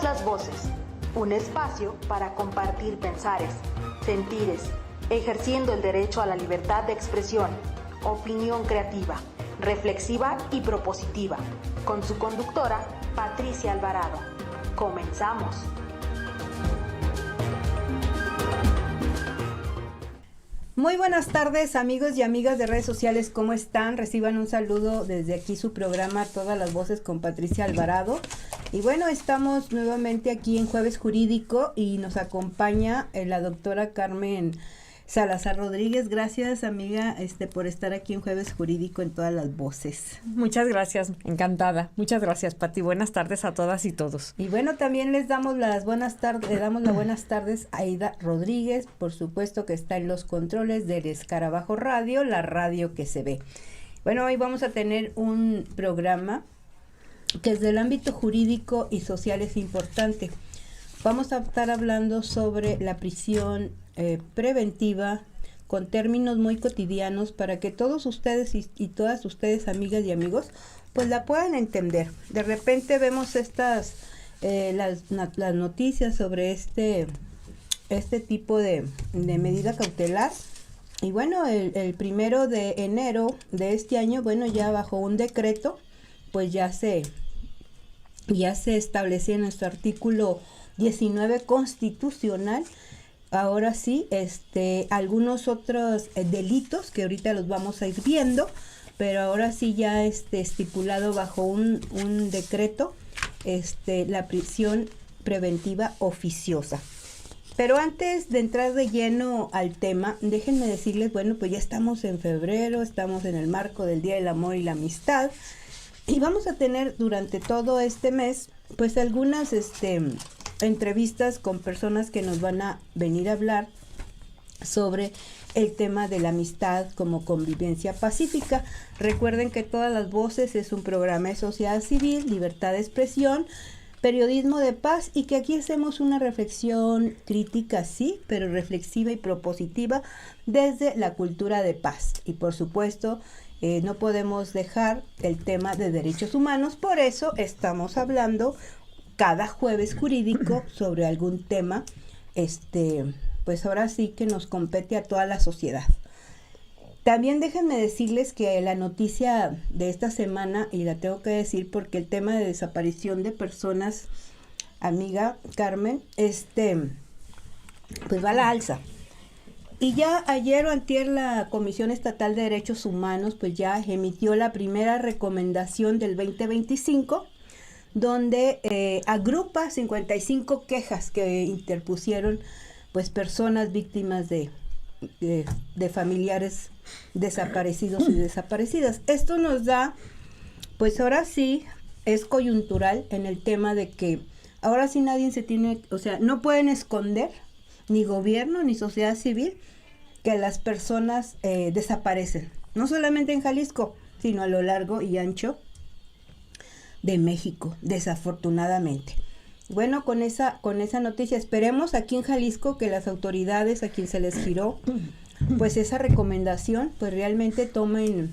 Todas las voces, un espacio para compartir pensares, sentires, ejerciendo el derecho a la libertad de expresión, opinión creativa, reflexiva y propositiva, con su conductora, Patricia Alvarado. Comenzamos. Muy buenas tardes, amigos y amigas de redes sociales, ¿cómo están? Reciban un saludo desde aquí su programa Todas las Voces con Patricia Alvarado. Y bueno, estamos nuevamente aquí en Jueves Jurídico y nos acompaña la doctora Carmen Salazar Rodríguez. Gracias, amiga, por estar aquí en Jueves Jurídico en Todas las Voces. Muchas gracias, encantada. Muchas gracias, Pati. Buenas tardes a todas y todos. Y bueno, también les damos las buenas tardes, le damos las buenas tardes a Aida Rodríguez, por supuesto que está en los controles del Escarabajo Radio, la radio que se ve. Bueno, hoy vamos a tener un programa que desde el ámbito jurídico y social es importante. Vamos a estar hablando sobre la prisión preventiva con términos muy cotidianos para que todos ustedes y todas ustedes, amigas y amigos, pues la puedan entender. De repente vemos las noticias sobre este tipo de medida cautelar. Y bueno, el 1 de enero de este año, bueno, ya bajo un decreto, pues ya se establecía en nuestro artículo 19 constitucional, ahora sí, algunos otros delitos que ahorita los vamos a ir viendo, pero ahora sí ya estipulado bajo un decreto, la prisión preventiva oficiosa. Pero antes de entrar de lleno al tema, déjenme decirles, bueno, pues ya estamos en febrero, estamos en el marco del Día del Amor y la Amistad, y vamos a tener durante todo este mes, pues algunas entrevistas con personas que nos van a venir a hablar sobre el tema de la amistad como convivencia pacífica. Recuerden que Todas las Voces es un programa de sociedad civil, libertad de expresión, periodismo de paz, y que aquí hacemos una reflexión crítica, sí, pero reflexiva y propositiva desde la cultura de paz. Y por supuesto, no podemos dejar el tema de derechos humanos, por eso estamos hablando cada jueves jurídico sobre algún tema, pues ahora sí que nos compete a toda la sociedad. También déjenme decirles que la noticia de esta semana, y la tengo que decir porque el tema de desaparición de personas, amiga Carmen, pues va a la alza. Y ya ayer o antier la Comisión Estatal de Derechos Humanos pues ya emitió la primera recomendación del 2025, donde agrupa 55 quejas que interpusieron pues personas víctimas de familiares desaparecidos y desaparecidas. Esto nos da, pues ahora sí, es coyuntural en el tema de que ahora sí nadie se tiene, o sea, no pueden esconder, ni gobierno ni sociedad civil, que las personas desaparecen, no solamente en Jalisco, sino a lo largo y ancho de México, desafortunadamente. Bueno, con esa noticia, esperemos aquí en Jalisco que las autoridades a quien se les giró pues esa recomendación, pues realmente tomen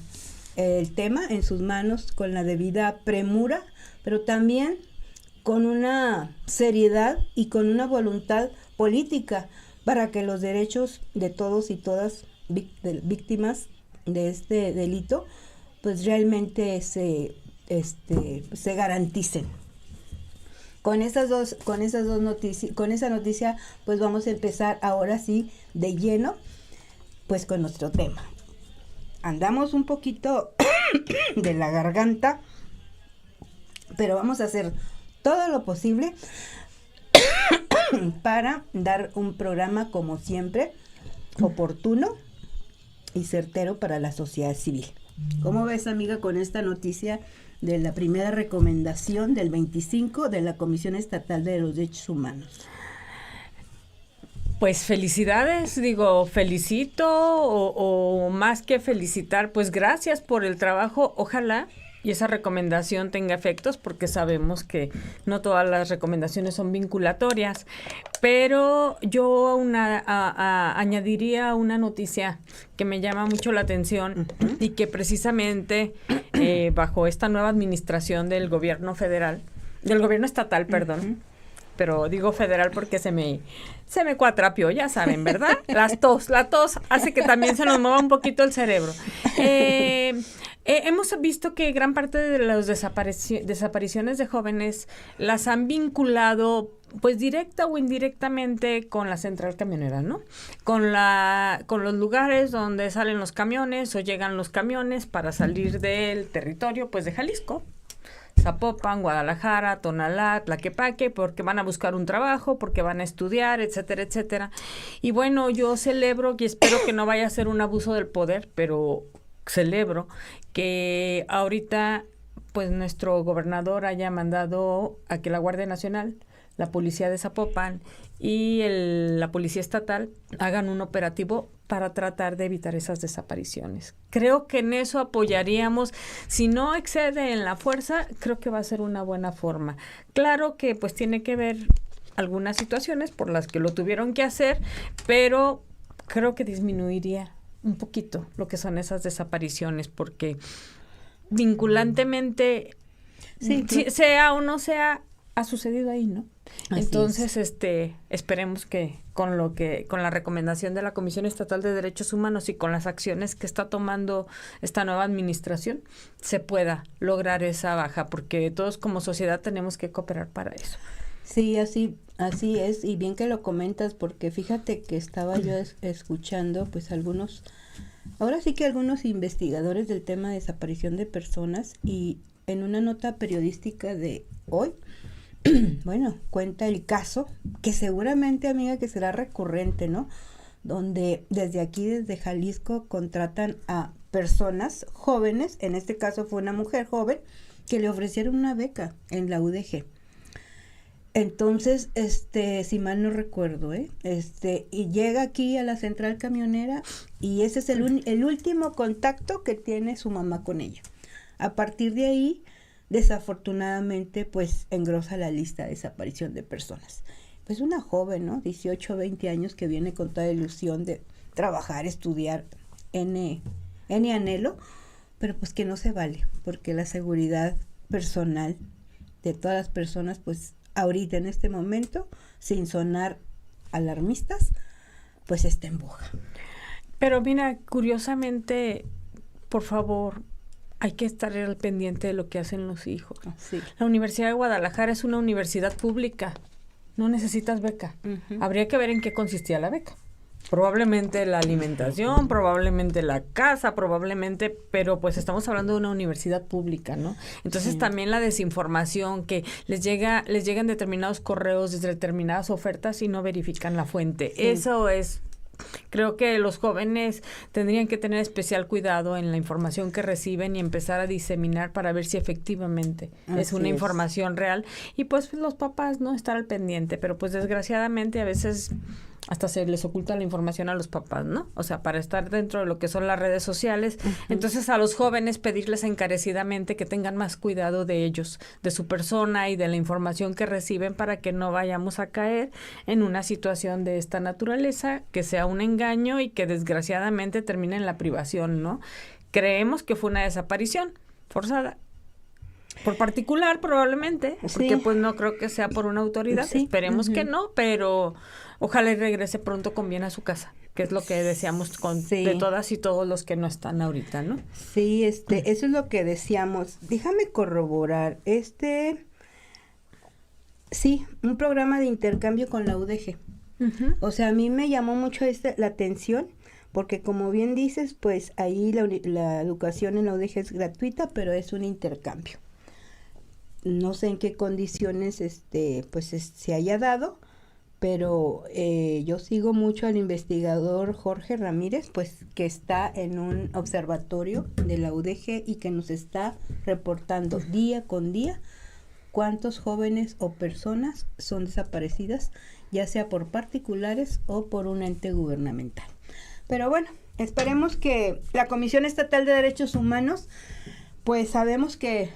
el tema en sus manos con la debida premura, pero también con una seriedad y con una voluntad política para que los derechos de todos y todas víctimas de este delito pues realmente se garanticen. Con esas dos noticias, con esa noticia, pues vamos a empezar ahora sí de lleno, pues con nuestro tema. Andamos un poquito de la garganta, pero vamos a hacer todo lo posible para dar un programa, como siempre, oportuno y certero para la sociedad civil. ¿Cómo ves, amiga, con esta noticia de la primera recomendación del 25 de la Comisión Estatal de los Derechos Humanos? Pues felicidades, felicito o más que felicitar, pues gracias por el trabajo. Ojalá y esa recomendación tenga efectos, porque sabemos que no todas las recomendaciones son vinculatorias, pero yo añadiría una noticia que me llama mucho la atención y que precisamente bajo esta nueva administración del gobierno federal, del gobierno estatal, perdón, pero digo federal porque se me cuatrapió, ya saben, ¿verdad? La tos hace que también se nos mueva un poquito el cerebro. Hemos visto que gran parte de las desapariciones de jóvenes las han vinculado, pues directa o indirectamente, con la central camionera, ¿no? Con los lugares donde salen los camiones o llegan los camiones para salir del territorio, pues, de Jalisco. Zapopan, Guadalajara, Tonalá, Tlaquepaque, porque van a buscar un trabajo, porque van a estudiar, etcétera, etcétera. Y bueno, yo celebro y espero que no vaya a ser un abuso del poder, pero celebro que ahorita pues nuestro gobernador haya mandado a que la Guardia Nacional, la policía de Zapopan y la policía estatal hagan un operativo para tratar de evitar esas desapariciones. Creo que en eso apoyaríamos. Si no excede en la fuerza, creo que va a ser una buena forma. Claro que pues tiene que ver algunas situaciones por las que lo tuvieron que hacer, pero creo que disminuiría un poquito lo que son esas desapariciones, porque vinculantemente, sí, sea o no sea, ha sucedido ahí, ¿no? Así Entonces, esperemos que con la recomendación de la Comisión Estatal de Derechos Humanos y con las acciones que está tomando esta nueva administración, se pueda lograr esa baja, porque todos como sociedad tenemos que cooperar para eso. Sí, así es, y bien que lo comentas, porque fíjate que estaba yo escuchando, pues algunos investigadores del tema de desaparición de personas, y en una nota periodística de hoy, bueno, cuenta el caso, que seguramente, amiga, que será recurrente, ¿no? Donde desde Jalisco, contratan a personas jóvenes, en este caso fue una mujer joven, que le ofrecieron una beca en la UDG. Entonces, si mal no recuerdo, y llega aquí a la central camionera, y ese es el último contacto que tiene su mamá con ella. A partir de ahí, desafortunadamente, pues engrosa la lista de desaparición de personas. Pues una joven, ¿no? 18, 20 años, que viene con toda ilusión de trabajar, estudiar, N anhelo, pero pues que no se vale, porque la seguridad personal de todas las personas, pues ahorita en este momento, sin sonar alarmistas, pues está en boga. Pero mira, curiosamente, por favor, hay que estar al pendiente de lo que hacen los hijos. Sí. La Universidad de Guadalajara es una universidad pública. No necesitas beca. Uh-huh. Habría que ver en qué consistía la beca. Probablemente la alimentación, probablemente la casa, pero pues estamos hablando de una universidad pública, ¿no? Entonces sí. También la desinformación, que les llegan determinados correos desde determinadas ofertas y no verifican la fuente. Sí. Eso es... Creo que los jóvenes tendrían que tener especial cuidado en la información que reciben y empezar a diseminar para ver si efectivamente es una información real. Y pues los papás, ¿no? Estar al pendiente, pero pues desgraciadamente a veces hasta se les oculta la información a los papás, ¿no? O sea, para estar dentro de lo que son las redes sociales. Uh-huh. Entonces, a los jóvenes pedirles encarecidamente que tengan más cuidado de ellos, de su persona y de la información que reciben, para que no vayamos a caer en una situación de esta naturaleza, que sea un engaño y que desgraciadamente termine en la privación, ¿no? Creemos que fue una desaparición forzada. Por particular, probablemente, porque pues no creo que sea por una autoridad. Sí. Esperemos que no, pero ojalá y regrese pronto con bien a su casa, que es lo que deseamos de todas y todos los que no están ahorita, ¿no? Sí, eso es lo que deseamos. Déjame corroborar, sí, un programa de intercambio con la UDG. Uh-huh. O sea, a mí me llamó mucho la atención, porque como bien dices, pues ahí la educación en la UDG es gratuita, pero es un intercambio. No sé en qué condiciones se haya dado, pero yo sigo mucho al investigador Jorge Ramírez, pues que está en un observatorio de la UDG y que nos está reportando día con día cuántos jóvenes o personas son desaparecidas, ya sea por particulares o por un ente gubernamental. Pero bueno, esperemos que la Comisión Estatal de Derechos Humanos, pues sabemos que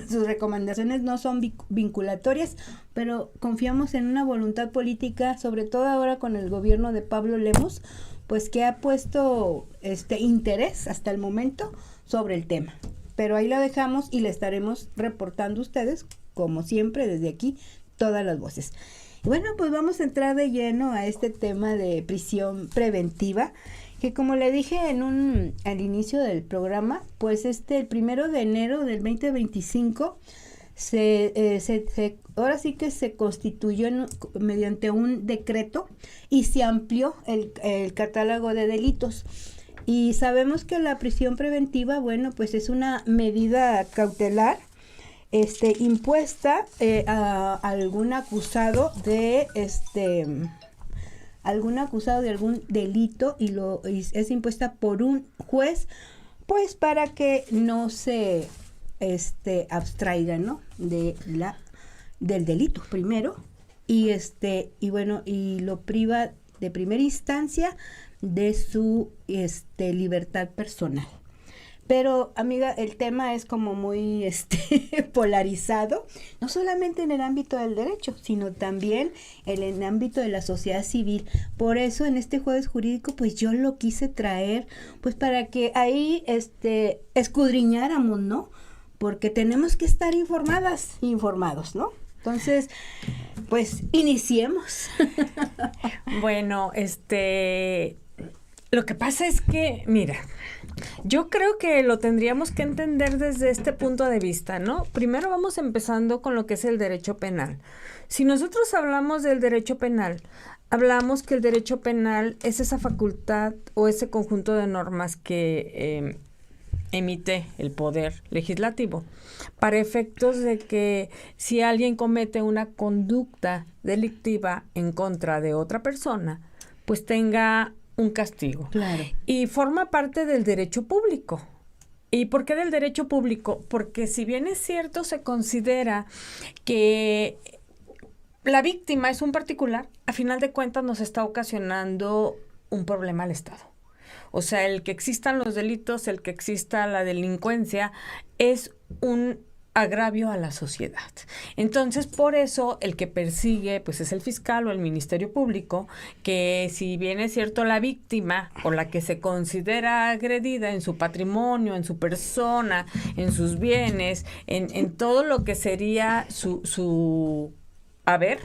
sus recomendaciones no son vinculatorias, pero confiamos en una voluntad política, sobre todo ahora con el gobierno de Pablo Lemos, pues que ha puesto interés hasta el momento sobre el tema. Pero ahí la dejamos y le estaremos reportando a ustedes, como siempre, desde aquí, todas las voces. Y bueno, pues vamos a entrar de lleno a este tema de prisión preventiva, que como le dije al inicio del programa, pues el 1 de enero del 2025 ahora sí que se constituyó mediante un decreto y se amplió el catálogo de delitos. Y sabemos que la prisión preventiva, bueno, pues es una medida cautelar impuesta a algún acusado de algún delito y es impuesta por un juez, pues para que no se abstraiga, ¿no? del delito primero y bueno, y lo priva de primera instancia de su libertad personal. Pero, amiga, el tema es como muy polarizado, no solamente en el ámbito del derecho, sino también en el ámbito de la sociedad civil. Por eso, en este jueves jurídico, pues yo lo quise traer, pues para que ahí escudriñáramos, ¿no? Porque tenemos que estar informados, ¿no? Entonces, pues, iniciemos. Bueno, lo que pasa es que, mira, yo creo que lo tendríamos que entender desde este punto de vista, ¿no? Primero vamos empezando con lo que es el derecho penal. Si nosotros hablamos del derecho penal, hablamos que el derecho penal es esa facultad o ese conjunto de normas que emite el poder legislativo para efectos de que si alguien comete una conducta delictiva en contra de otra persona, pues tenga un castigo. Claro. Y forma parte del derecho público. ¿Y por qué del derecho público? Porque si bien es cierto, se considera que la víctima es un particular, a final de cuentas nos está ocasionando un problema al Estado. O sea, el que existan los delitos, el que exista la delincuencia, es un agravio a la sociedad. Entonces, por eso, el que persigue, pues es el fiscal o el Ministerio Público, que si bien es cierto la víctima o la que se considera agredida en su patrimonio, en su persona, en sus bienes, en todo lo que sería su haber,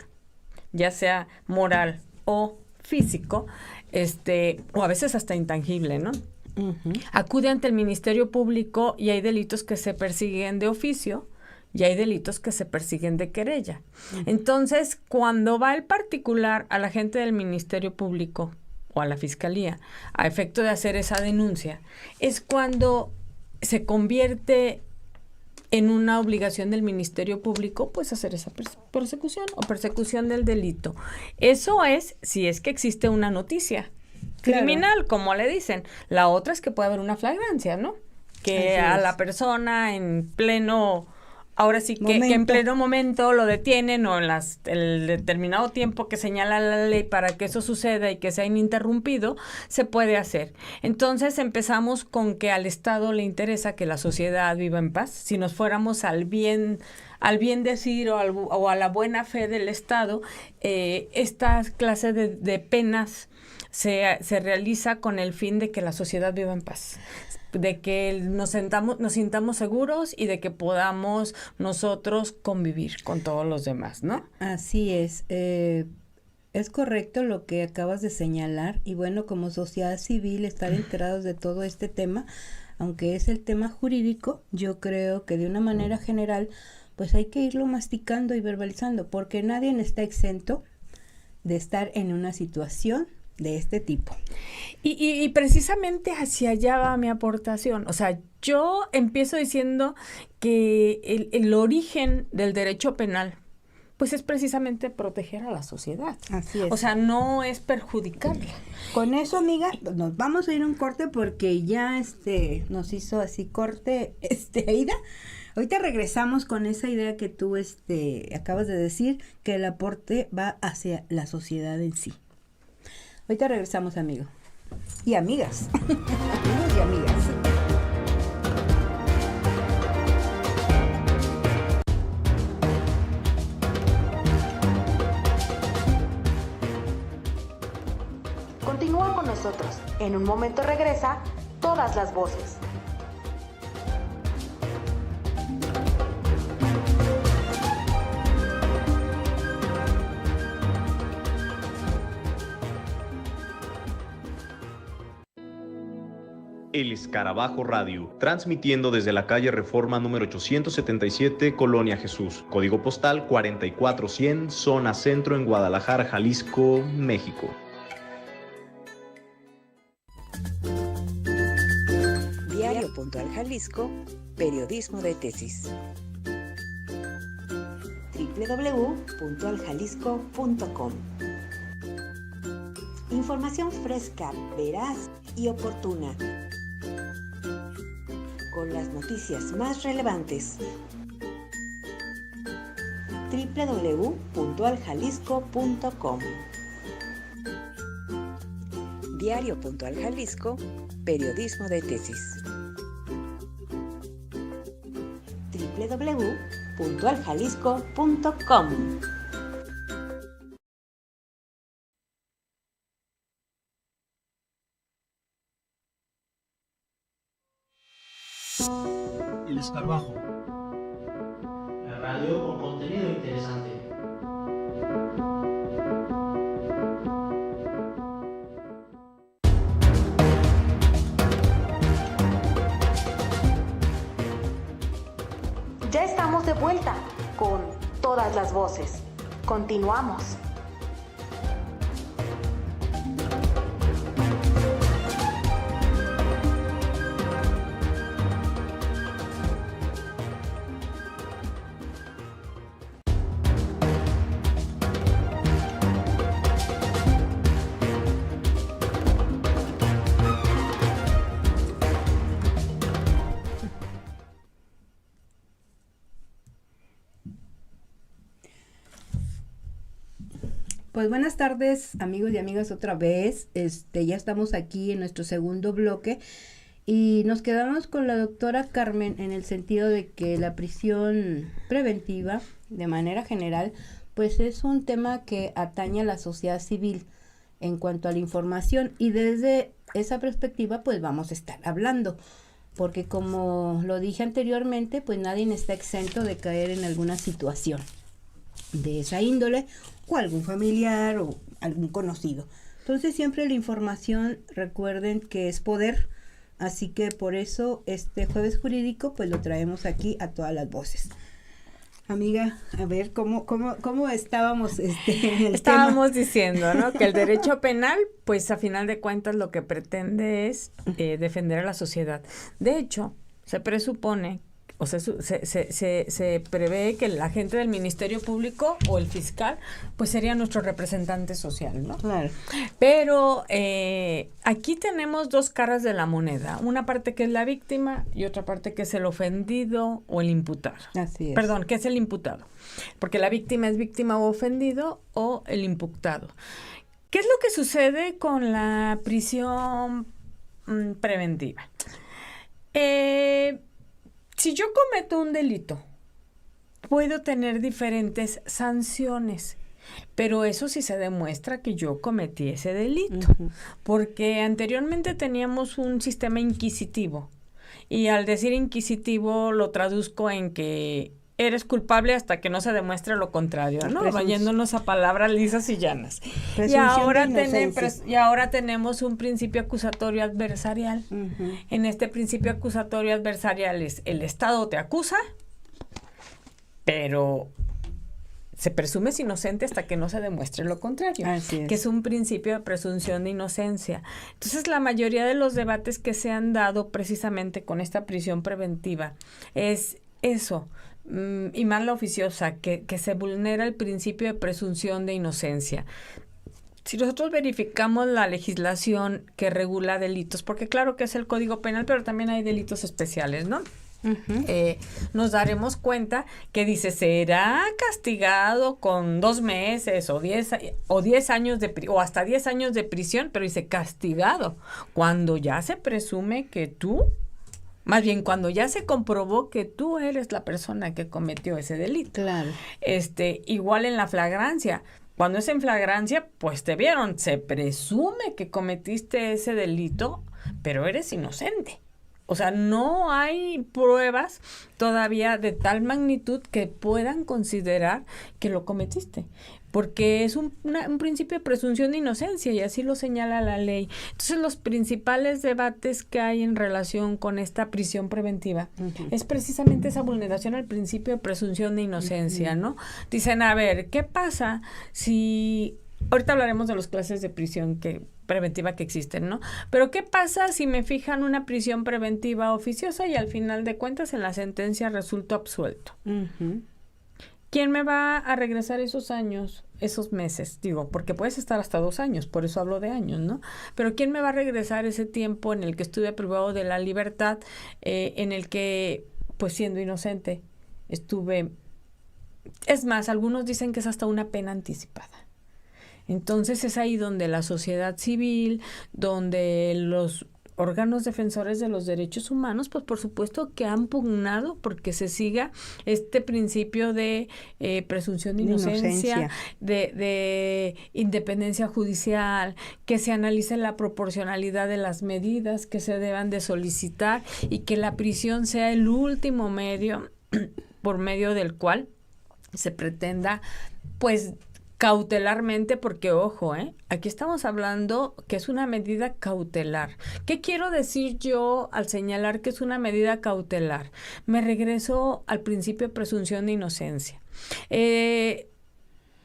ya sea moral o físico, o a veces hasta intangible, ¿no? Uh-huh. Acude ante el Ministerio Público y hay delitos que se persiguen de oficio y hay delitos que se persiguen de querella. Uh-huh. Entonces, cuando va el particular a la gente del Ministerio Público o a la Fiscalía a efecto de hacer esa denuncia, es cuando se convierte en una obligación del Ministerio Público, pues hacer esa persecución o persecución del delito. Eso es si es que existe una noticia criminal, claro, como le dicen. La otra es que puede haber una flagrancia, ¿no? Que a la persona en pleno, ahora sí que en pleno momento lo detienen o en el determinado tiempo que señala la ley para que eso suceda y que sea ininterrumpido, se puede hacer. Entonces empezamos con que al Estado le interesa que la sociedad viva en paz. Si nos fuéramos al bien decir o a la buena fe del Estado, esta clase de penas se realiza con el fin de que la sociedad viva en paz, de que nos sintamos seguros y de que podamos nosotros convivir con todos los demás, ¿no? Así es. Es correcto lo que acabas de señalar y bueno, como sociedad civil estar enterados de todo este tema, aunque es el tema jurídico, yo creo que de una manera general pues hay que irlo masticando y verbalizando porque nadie está exento de estar en una situación de este tipo. Y precisamente hacia allá va mi aportación. O sea, yo empiezo diciendo que el origen del derecho penal, pues es precisamente proteger a la sociedad. Así es. O sea, no es perjudicarla. Con eso, amiga, nos vamos a ir a un corte porque ya nos hizo así corte Aida. Ahorita regresamos con esa idea que tú acabas de decir, que el aporte va hacia la sociedad en sí. Ahorita regresamos, amigo. Y amigas. Amigos y amigas. Continúa con nosotros. En un momento regresa Todas las Voces. El Escarabajo Radio, transmitiendo desde la calle Reforma número 877, Colonia Jesús, código postal 44100, zona centro en Guadalajara, Jalisco, México. Diario Puntual Jalisco, periodismo de tesis. www.puntualjalisco.com. Información fresca, veraz y oportuna, con las noticias más relevantes. www.puntualjalisco.com. Diario Puntual Jalisco, periodismo de tesis. www.puntualjalisco.com. El Escarabajo. La radio con contenido interesante. Ya estamos de vuelta con todas las voces. Continuamos. Pues buenas tardes, amigos y amigas, otra vez. Ya estamos aquí en nuestro segundo bloque y nos quedamos con la doctora Carmen en el sentido de que la prisión preventiva, de manera general, pues es un tema que atañe a la sociedad civil en cuanto a la información, y desde esa perspectiva pues vamos a estar hablando, porque como lo dije anteriormente, pues nadie está exento de caer en alguna situación de esa índole, o algún familiar o algún conocido. Entonces siempre la información, recuerden que es poder, así que por eso este jueves jurídico pues lo traemos aquí a todas las voces. Amiga, a ver, ¿cómo estábamos en el Estábamos tema? diciendo, ¿no? Que el derecho penal, pues a final de cuentas lo que pretende es defender a la sociedad. De hecho, se presupone, o sea, se prevé que el agente del Ministerio Público o el fiscal, pues sería nuestro representante social, ¿no? Claro. Pero aquí tenemos dos caras de la moneda. Una parte que es la víctima y otra parte que es el ofendido o el imputado. Así es. Perdón, que es el imputado. Porque la víctima es víctima o ofendido o el imputado. ¿Qué es lo que sucede con la prisión preventiva? Si yo cometo un delito, puedo tener diferentes sanciones, pero eso sí se demuestra que yo cometí ese delito, porque anteriormente teníamos un sistema inquisitivo, y al decir inquisitivo lo traduzco en que eres culpable hasta que no se demuestre lo contrario, ¿no? Yéndonos a palabras lisas y llanas. Y ahora tenemos un principio acusatorio adversarial. En este principio acusatorio adversarial es el Estado te acusa, pero se presume inocente hasta que no se demuestre lo contrario. Así es. Que es un principio de presunción de inocencia. Entonces, la mayoría de los debates que se han dado precisamente con esta prisión preventiva es eso, y más la oficiosa, que se vulnera el principio de presunción de inocencia. Si nosotros verificamos la legislación que regula delitos, porque claro que es el Código Penal, pero también hay delitos especiales, ¿no? Nos daremos cuenta que dice, será castigado con 2 meses o 10 años o hasta 10 años de prisión, pero dice castigado cuando ya se presume que tú, más bien cuando ya se comprobó que tú eres la persona que cometió ese delito. Claro. Igual en la flagrancia. Cuando es en flagrancia, pues te vieron, se presume que cometiste ese delito, pero eres inocente. O sea, no hay pruebas todavía de tal magnitud que puedan considerar que lo cometiste, porque es un principio de presunción de inocencia y así lo señala la ley. Entonces, los principales debates que hay en relación con esta prisión preventiva es precisamente esa vulneración al principio de presunción de inocencia, ¿no? Dicen, a ver, ¿qué pasa si... Ahorita hablaremos de las clases de prisión preventiva que existen, ¿no? Pero ¿qué pasa si me fijan una prisión preventiva oficiosa y al final de cuentas en la sentencia resulto absuelto? ¿Quién me va a regresar esos años, esos meses? Digo, porque puedes estar hasta 2 años, por eso hablo de años, ¿no? Pero ¿quién me va a regresar ese tiempo en el que estuve privado de la libertad, en el que, pues siendo inocente, estuve... Es más, algunos dicen que es hasta una pena anticipada. Entonces es ahí donde la sociedad civil, donde los órganos defensores de los derechos humanos, pues por supuesto que han pugnado porque se siga este principio de presunción de inocencia, de independencia judicial, que se analice la proporcionalidad de las medidas que se deban de solicitar y que la prisión sea el último medio por medio del cual se pretenda, pues, cautelarmente, porque ojo, aquí estamos hablando que es una medida cautelar. ¿Qué quiero decir yo al señalar que es una medida cautelar? Me regreso al principio de presunción de inocencia.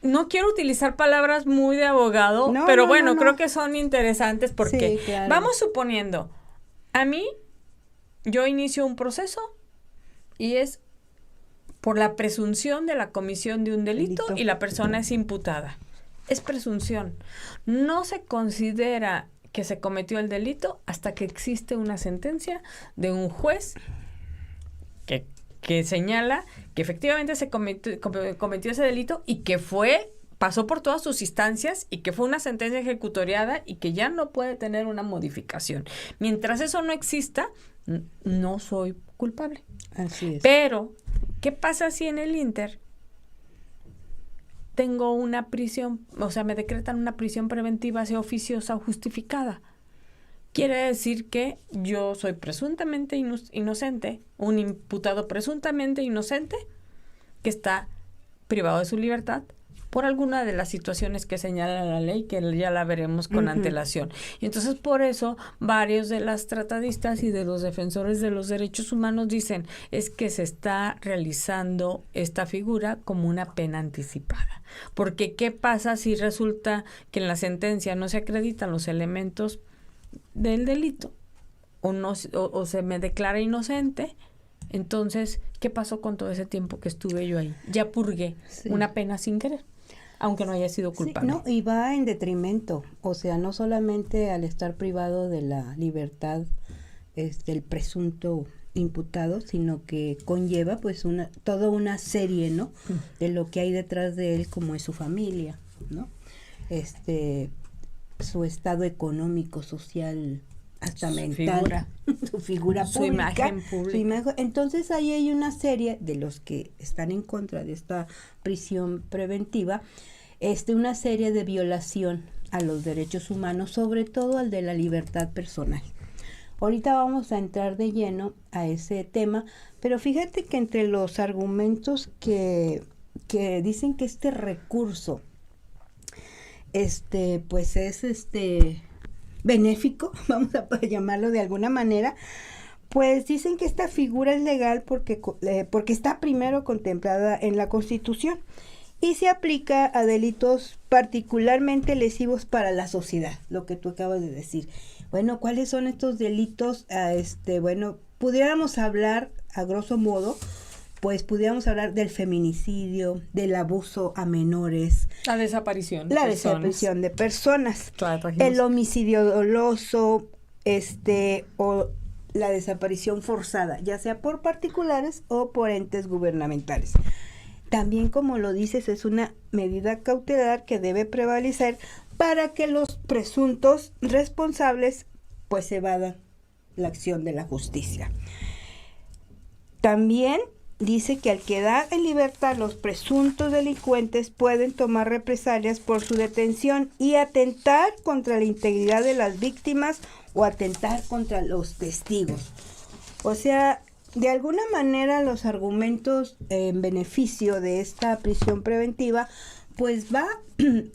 No quiero utilizar palabras muy de abogado, pero bueno, creo que son interesantes porque sí, claro. Vamos suponiendo, a mí, yo inicio un proceso y es por la presunción de la comisión de un delito y la persona es imputada. Es presunción. No se considera que se cometió el delito hasta que existe una sentencia de un juez que señala que efectivamente se cometió ese delito y que pasó por todas sus instancias y que fue una sentencia ejecutoriada y que ya no puede tener una modificación. Mientras eso no exista, no soy culpable. Así es. Pero ¿qué pasa si en el ínter tengo una prisión, o sea, me decretan una prisión preventiva, sea oficiosa o justificada? Quiere decir que yo soy presuntamente inocente, un imputado presuntamente inocente que está privado de su libertad por alguna de las situaciones que señala la ley, que ya la veremos con antelación. Y entonces, por eso, varios de las tratadistas y de los defensores de los derechos humanos dicen, es que se está realizando esta figura como una pena anticipada. Porque, ¿qué pasa si resulta que en la sentencia no se acreditan los elementos del delito? O se me declara inocente. Entonces, ¿qué pasó con todo ese tiempo que estuve yo ahí? Ya purgué una pena sin querer, aunque no haya sido culpable. Sí, no, y va en detrimento, o sea, no solamente al estar privado de la libertad el presunto imputado, sino que conlleva pues toda una serie, ¿no? De lo que hay detrás de él, como es su familia, ¿no? Su estado económico, social, hasta mental, su figura su pública, imagen pública. Entonces ahí hay una serie de los que están en contra de esta prisión preventiva, una serie de violación a los derechos humanos, sobre todo al de la libertad personal. Ahorita vamos a entrar de lleno a ese tema, pero fíjate que entre los argumentos que dicen que este recurso pues es benéfico, vamos a llamarlo de alguna manera, pues dicen que esta figura es legal porque está primero contemplada en la Constitución y se aplica a delitos particularmente lesivos para la sociedad, lo que tú acabas de decir. Bueno, ¿cuáles son estos delitos? Bueno, pudiéramos hablar a grosso modo, pues pudiéramos hablar del feminicidio, del abuso a menores, la desaparición de personas, el homicidio doloso, o la desaparición forzada, ya sea por particulares o por entes gubernamentales. También, como lo dices, es una medida cautelar que debe prevalecer para que los presuntos responsables pues evadan la acción de la justicia. También dice que al quedar en libertad los presuntos delincuentes pueden tomar represalias por su detención y atentar contra la integridad de las víctimas o atentar contra los testigos. O sea, de alguna manera los argumentos en beneficio de esta prisión preventiva pues va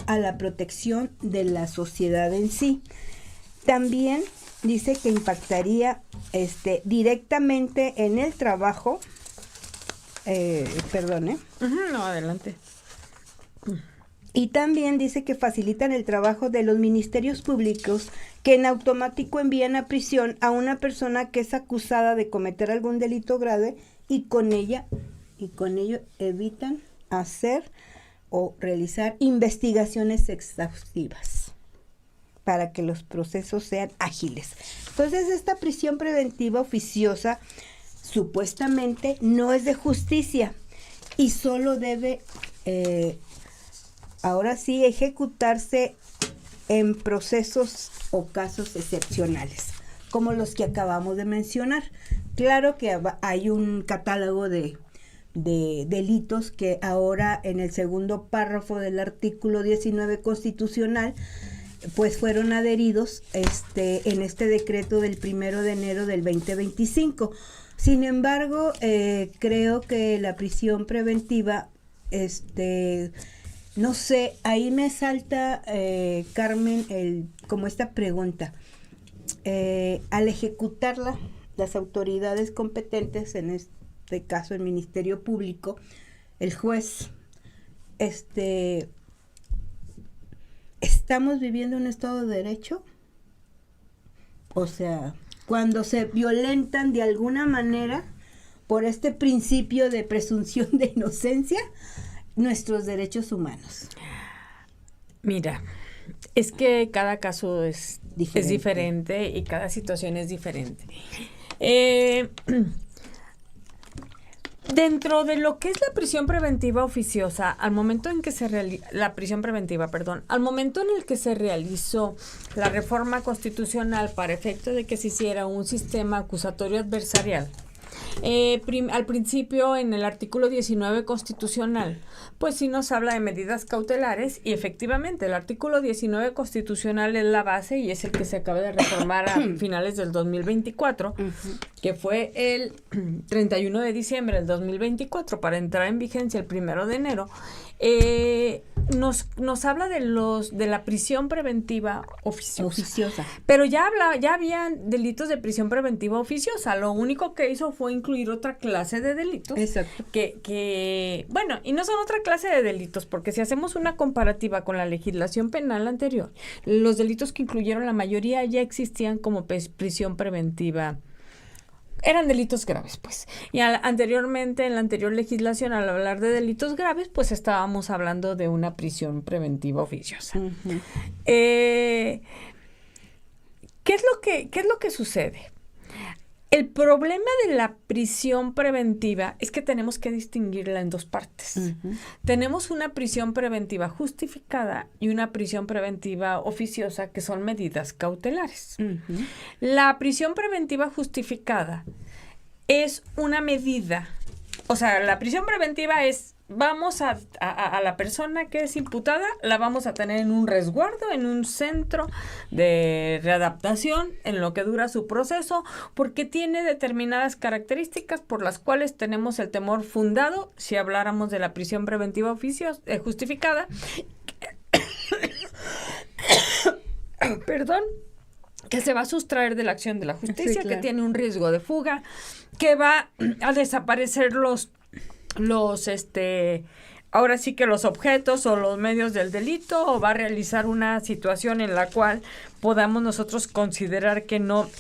a la protección de la sociedad en sí. También dice que impactaría directamente en el trabajo. No, adelante. Y también dice que facilitan el trabajo de los ministerios públicos que en automático envían a prisión a una persona que es acusada de cometer algún delito grave y con ello evitan hacer o realizar investigaciones exhaustivas para que los procesos sean ágiles. Entonces, esta prisión preventiva oficiosa supuestamente no es de justicia y solo debe ahora sí ejecutarse en procesos o casos excepcionales, como los que acabamos de mencionar. Claro que hay un catálogo de delitos que ahora en el segundo párrafo del artículo 19 constitucional pues fueron adheridos en este decreto del 1 de enero del 2025. Sin embargo, creo que la prisión preventiva, no sé, ahí me salta, Carmen, como esta pregunta. Al ejecutarla, las autoridades competentes, en este caso el Ministerio Público, el juez, ¿estamos viviendo un Estado de Derecho? O sea, cuando se violentan de alguna manera por este principio de presunción de inocencia nuestros derechos humanos. Mira, es que cada caso es diferente y cada situación es diferente. Dentro de lo que es la prisión preventiva oficiosa, al momento en que al momento en el que se realizó la reforma constitucional para efecto de que se hiciera un sistema acusatorio adversarial, al principio en el artículo 19 constitucional, pues sí nos habla de medidas cautelares y efectivamente el artículo 19 constitucional es la base y es el que se acaba de reformar a finales del 2024, que fue el 31 de diciembre del 2024 para entrar en vigencia el 1 de enero. Nos habla de la prisión preventiva oficiosa. Pero ya habían delitos de prisión preventiva oficiosa. Lo único que hizo fue incluir otra clase de delitos. Exacto. Bueno, y no son otra clase de delitos, porque si hacemos una comparativa con la legislación penal anterior, los delitos que incluyeron la mayoría ya existían como prisión preventiva. Eran delitos graves, pues. Y anteriormente, en la anterior legislación, al hablar de delitos graves, pues estábamos hablando de una prisión preventiva oficiosa. Uh-huh. ¿Qué es lo que sucede? El problema de la prisión preventiva es que tenemos que distinguirla en dos partes. Uh-huh. Tenemos una prisión preventiva justificada y una prisión preventiva oficiosa, que son medidas cautelares. Uh-huh. La prisión preventiva justificada es una medida, o sea, la prisión preventiva es, vamos a la persona que es imputada, la vamos a tener en un resguardo, en un centro de readaptación, en lo que dura su proceso, porque tiene determinadas características por las cuales tenemos el temor fundado, si habláramos de la prisión preventiva justificada, perdón, que se va a sustraer de la acción de la justicia, sí, claro, que tiene un riesgo de fuga, que va a desaparecer ahora sí que los objetos o los medios del delito, o va a realizar una situación en la cual podamos nosotros considerar que no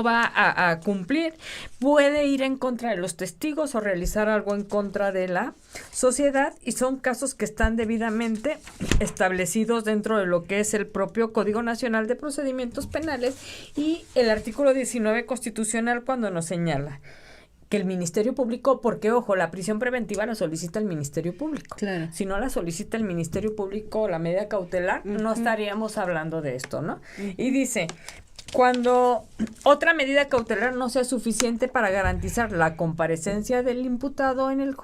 va a cumplir, puede ir en contra de los testigos o realizar algo en contra de la sociedad, y son casos que están debidamente establecidos dentro de lo que es el propio Código Nacional de Procedimientos Penales y el artículo 19 constitucional, cuando nos señala que el Ministerio Público, porque ojo, la prisión preventiva la solicita el Ministerio Público. Claro. Si no la solicita el Ministerio Público, la medida cautelar, uh-huh, no estaríamos hablando de esto, ¿no? Uh-huh. Y dice, cuando otra medida cautelar no sea suficiente para garantizar la comparecencia del imputado en el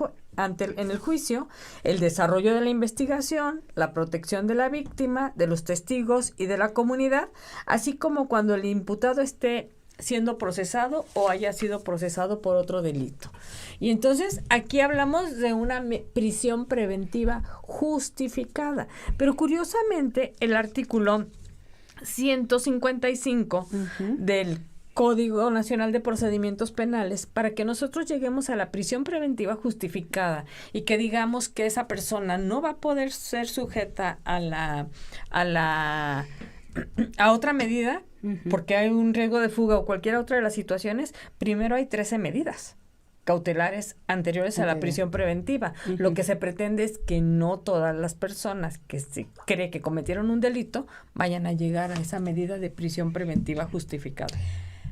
juicio, el desarrollo de la investigación, la protección de la víctima, de los testigos y de la comunidad, así como cuando el imputado esté siendo procesado o haya sido procesado por otro delito. Y entonces aquí hablamos de una prisión preventiva justificada. Pero curiosamente el artículo 155 del Código Nacional de Procedimientos Penales, para que nosotros lleguemos a la prisión preventiva justificada y que digamos que esa persona no va a poder ser sujeta a otra medida, porque hay un riesgo de fuga o cualquier otra de las situaciones, primero hay 13 medidas cautelares anteriores a la prisión preventiva. Lo que se pretende es que no todas las personas que se cree que cometieron un delito vayan a llegar a esa medida de prisión preventiva justificada.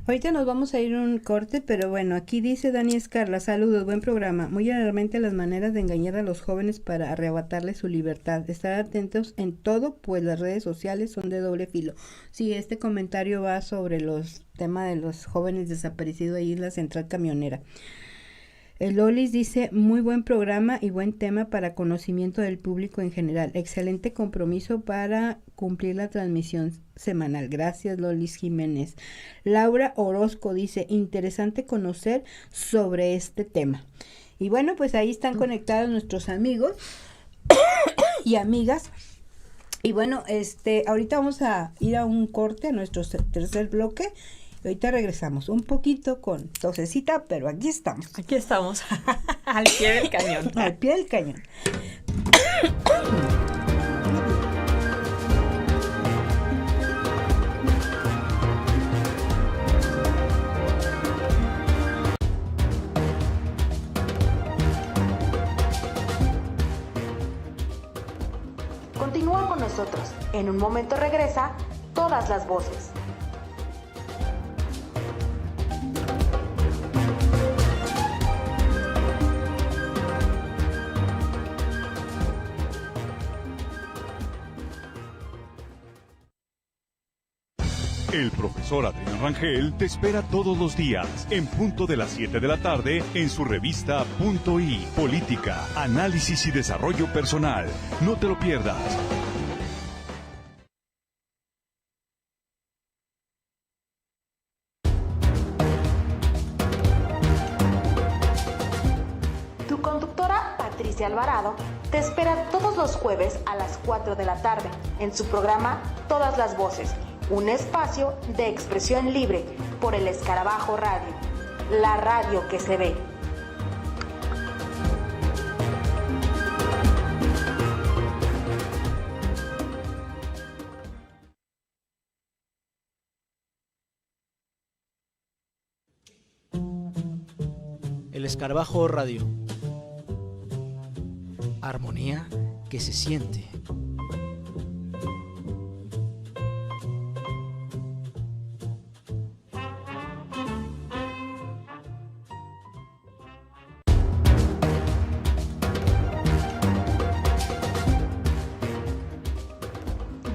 Ahorita nos vamos a ir a un corte, pero bueno, aquí dice Dani Escarla, saludos, buen programa. Muy generalmente las maneras de engañar a los jóvenes para arrebatarles su libertad. Estar atentos en todo, pues las redes sociales son de doble filo. Sí, este comentario va sobre los temas de los jóvenes desaparecidos ahí en la central camionera. El Lolis dice, muy buen programa y buen tema para conocimiento del público en general. Excelente compromiso para cumplir la transmisión semanal. Gracias, Lolis Jiménez. Laura Orozco dice, interesante conocer sobre este tema. Y bueno, pues ahí están conectados nuestros amigos y amigas. Y bueno, ahorita vamos a ir a un corte, a nuestro tercer bloque. Ahorita regresamos un poquito con tosecita, pero aquí estamos. Aquí estamos, al pie del cañón. Al pie del cañón. Continúa con nosotros. En un momento regresa Todas las Voces. El profesor Adrián Rangel te espera todos los días, en punto de las 7 de la tarde, en su revista Punto I, Política, Análisis y Desarrollo Personal. No te lo pierdas. Tu conductora Patricia Alvarado te espera todos los jueves a las 4 de la tarde en su programa Todas las Voces. Un espacio de expresión libre por el Escarabajo Radio, la radio que se ve. El Escarabajo Radio. Armonía que se siente.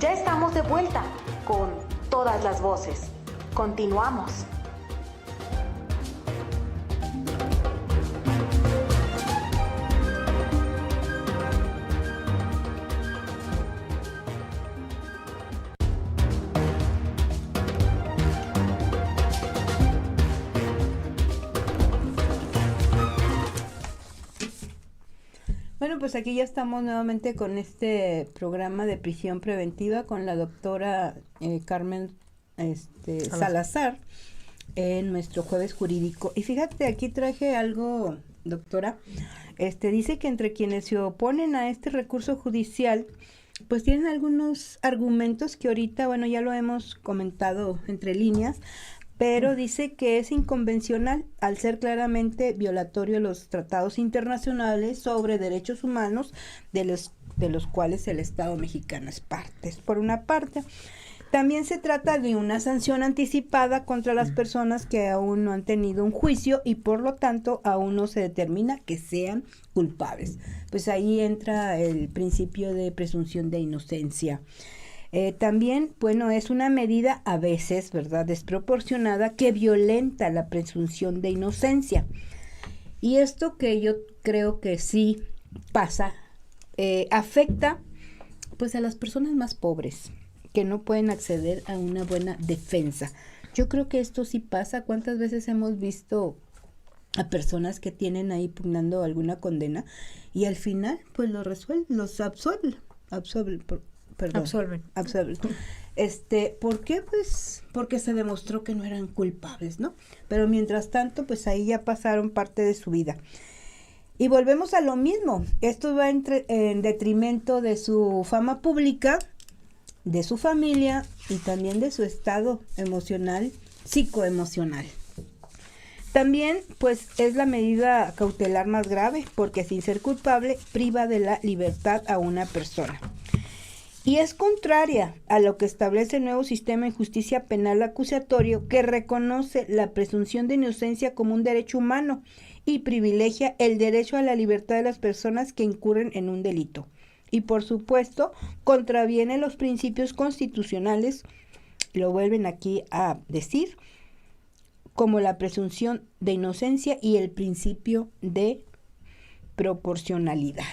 Ya estamos de vuelta con Todas las Voces. Continuamos. Bueno, pues aquí ya estamos nuevamente con este programa de prisión preventiva con la doctora Carmen Salazar en nuestro jueves jurídico. Y fíjate, aquí traje algo, doctora. Dice que entre quienes se oponen a este recurso judicial, pues tienen algunos argumentos que ahorita, bueno, ya lo hemos comentado entre líneas, pero dice que es inconvencional al ser claramente violatorio de los tratados internacionales sobre derechos humanos de los cuales el Estado mexicano es parte. Por una parte, también se trata de una sanción anticipada contra las personas que aún no han tenido un juicio y por lo tanto aún no se determina que sean culpables. Pues ahí entra el principio de presunción de inocencia. También, bueno, es una medida a veces, ¿verdad?, desproporcionada que violenta la presunción de inocencia. Y esto que yo creo que sí pasa, afecta pues a las personas más pobres que no pueden acceder a una buena defensa. Yo creo que esto sí pasa. ¿Cuántas veces hemos visto a personas que tienen ahí pugnando alguna condena y al final pues lo resuelven, los absuelven. ¿Por qué? Pues porque se demostró que no eran culpables, ¿no? Pero mientras tanto, pues ahí ya pasaron parte de su vida. Y volvemos a lo mismo. Esto va en detrimento de su fama pública, de su familia y también de su estado emocional, psicoemocional. También, pues, es la medida cautelar más grave, porque sin ser culpable, priva de la libertad a una persona. Y es contraria a lo que establece el nuevo sistema de justicia penal acusatorio, que reconoce la presunción de inocencia como un derecho humano y privilegia el derecho a la libertad de las personas que incurren en un delito. Y, por supuesto, contraviene los principios constitucionales, lo vuelven aquí a decir, como la presunción de inocencia y el principio de proporcionalidad.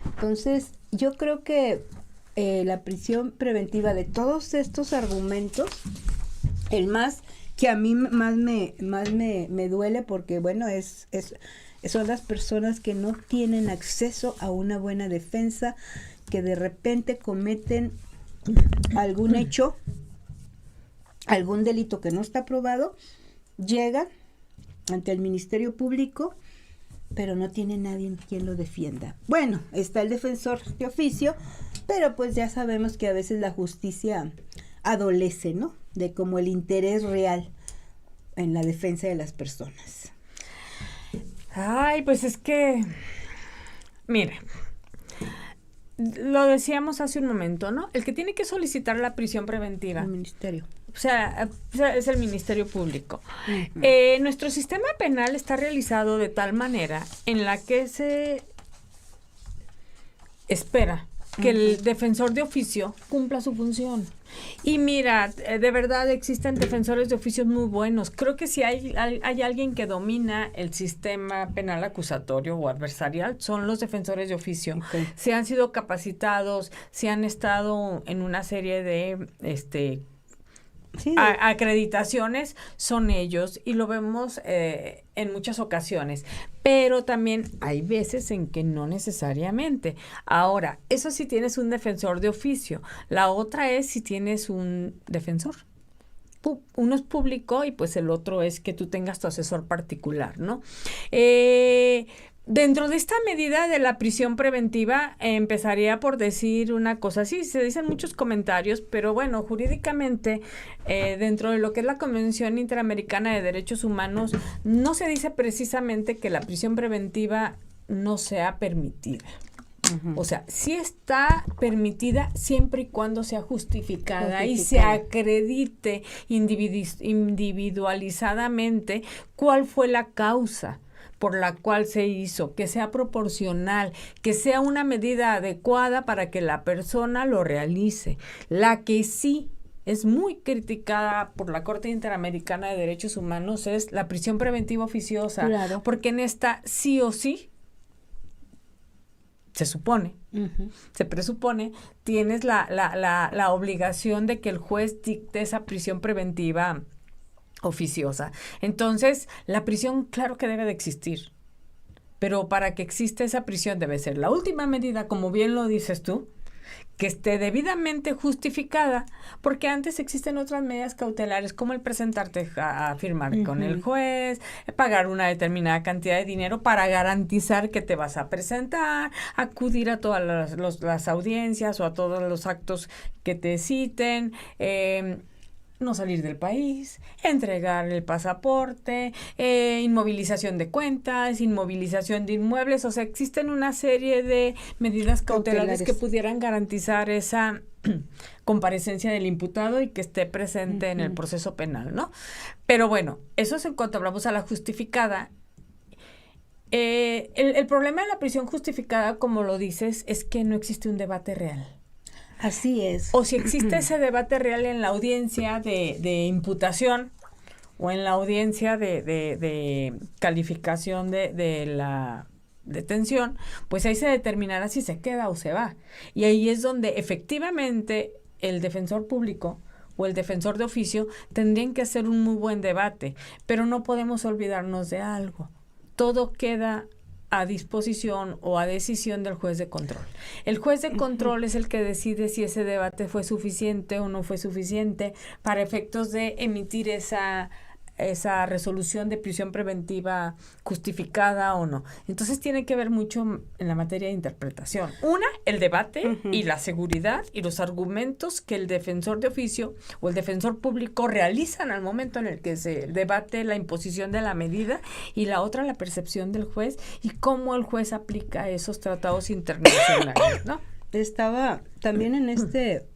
Entonces, yo creo que la prisión preventiva, de todos estos argumentos, el más que a mí más me duele, porque bueno, son las personas que no tienen acceso a una buena defensa, que de repente cometen algún hecho, algún delito que no está probado, llegan ante el Ministerio Público, pero no tiene nadie quien lo defienda. Bueno, está el defensor de oficio, pero pues ya sabemos que a veces la justicia adolece, ¿no? De como el interés real en la defensa de las personas. Ay, pues es que, mire, lo decíamos hace un momento, ¿no? El que tiene que solicitar la prisión preventiva. El ministerio. O sea, es el Ministerio Público. Uh-huh. Nuestro sistema penal está realizado de tal manera en la que se espera que el defensor de oficio cumpla su función. Y mira, de verdad existen defensores de oficios muy buenos. Creo que si hay alguien que domina el sistema penal acusatorio o adversarial, son los defensores de oficio. Okay. Se han sido capacitados, se han estado en una serie de acreditaciones, son ellos, y lo vemos en muchas ocasiones, pero también hay veces en que no necesariamente. Ahora, eso sí tienes un defensor de oficio, la otra es si tienes un defensor. Uno es público y pues el otro es que tú tengas tu asesor particular, ¿no? Dentro de esta medida de la prisión preventiva, empezaría por decir una cosa. Sí, se dicen muchos comentarios, pero bueno, jurídicamente, dentro de lo que es la Convención Interamericana de Derechos Humanos, no se dice precisamente que la prisión preventiva no sea permitida. Uh-huh. O sea, sí está permitida siempre y cuando sea justificada y se acredite individualizadamente cuál fue la causa por la cual se hizo, que sea proporcional, que sea una medida adecuada para que la persona lo realice. La que sí es muy criticada por la Corte Interamericana de Derechos Humanos es la prisión preventiva oficiosa, claro, porque en esta sí o sí se supone, uh-huh, se presupone, tienes la obligación de que el juez dicte esa prisión preventiva oficiosa. Entonces, la prisión, claro que debe de existir, pero para que exista esa prisión debe ser la última medida, como bien lo dices tú, que esté debidamente justificada, porque antes existen otras medidas cautelares, como el presentarte a firmar uh-huh con el juez, pagar una determinada cantidad de dinero para garantizar que te vas a presentar, acudir a todas las audiencias o a todos los actos que te citen, no salir del país, entregar el pasaporte, inmovilización de cuentas, inmovilización de inmuebles. O sea, existen una serie de medidas cautelares que pudieran garantizar esa comparecencia del imputado y que esté presente uh-huh en el proceso penal, ¿no? Pero bueno, eso es en cuanto hablamos a la justificada. El problema de la prisión justificada, como lo dices, es que no existe un debate real. Así es. O si existe ese debate real en la audiencia de imputación o en la audiencia de calificación de la detención, pues ahí se determinará si se queda o se va. Y ahí es donde efectivamente el defensor público o el defensor de oficio tendrían que hacer un muy buen debate, pero no podemos olvidarnos de algo. Todo queda a disposición o a decisión del juez de control. El juez de control es el que decide si ese debate fue suficiente o no fue suficiente para efectos de emitir esa resolución de prisión preventiva justificada o no. Entonces tiene que ver mucho en la materia de interpretación. Una, el debate y la seguridad y los argumentos que el defensor de oficio o el defensor público realizan al momento en el que se debate la imposición de la medida, y la otra, la percepción del juez y cómo el juez aplica esos tratados internacionales, ¿no? Estaba también en este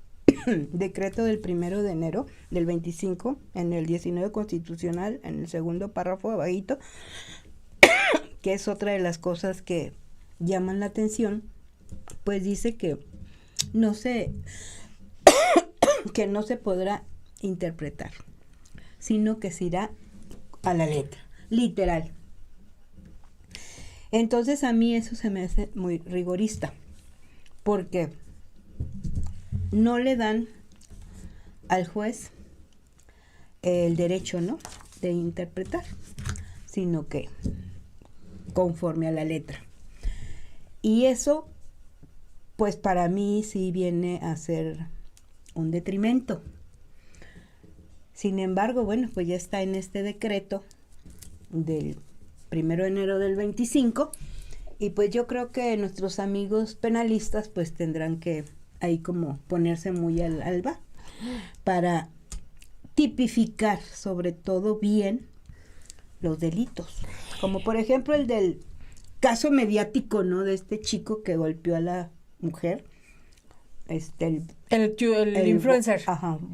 decreto del 1 de enero del 25, en el 19 constitucional, en el segundo párrafo abajito, que es otra de las cosas que llaman la atención, pues dice que no se podrá interpretar, sino que se irá a la letra, literal. Entonces a mí eso se me hace muy rigorista, porque no le dan al juez el derecho, ¿no?, de interpretar, sino que conforme a la letra. Y eso, pues para mí sí viene a ser un detrimento. Sin embargo, bueno, pues ya está en este decreto del 1 de enero del 25, y pues yo creo que nuestros amigos penalistas pues tendrán que ahí como ponerse muy al alba para tipificar sobre todo bien los delitos, como por ejemplo el del caso mediático, ¿no?, de este chico que golpeó a la mujer, el influencer,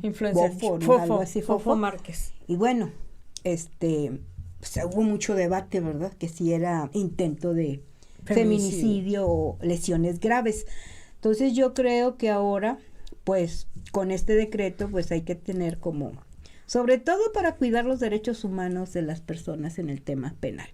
influencer Fofo Márquez. Y bueno, pues, hubo mucho debate, ¿verdad?, que si era intento de feminicidio o lesiones graves. Entonces yo creo que ahora, pues, con este decreto, pues hay que tener como, sobre todo para cuidar los derechos humanos de las personas en el tema penal.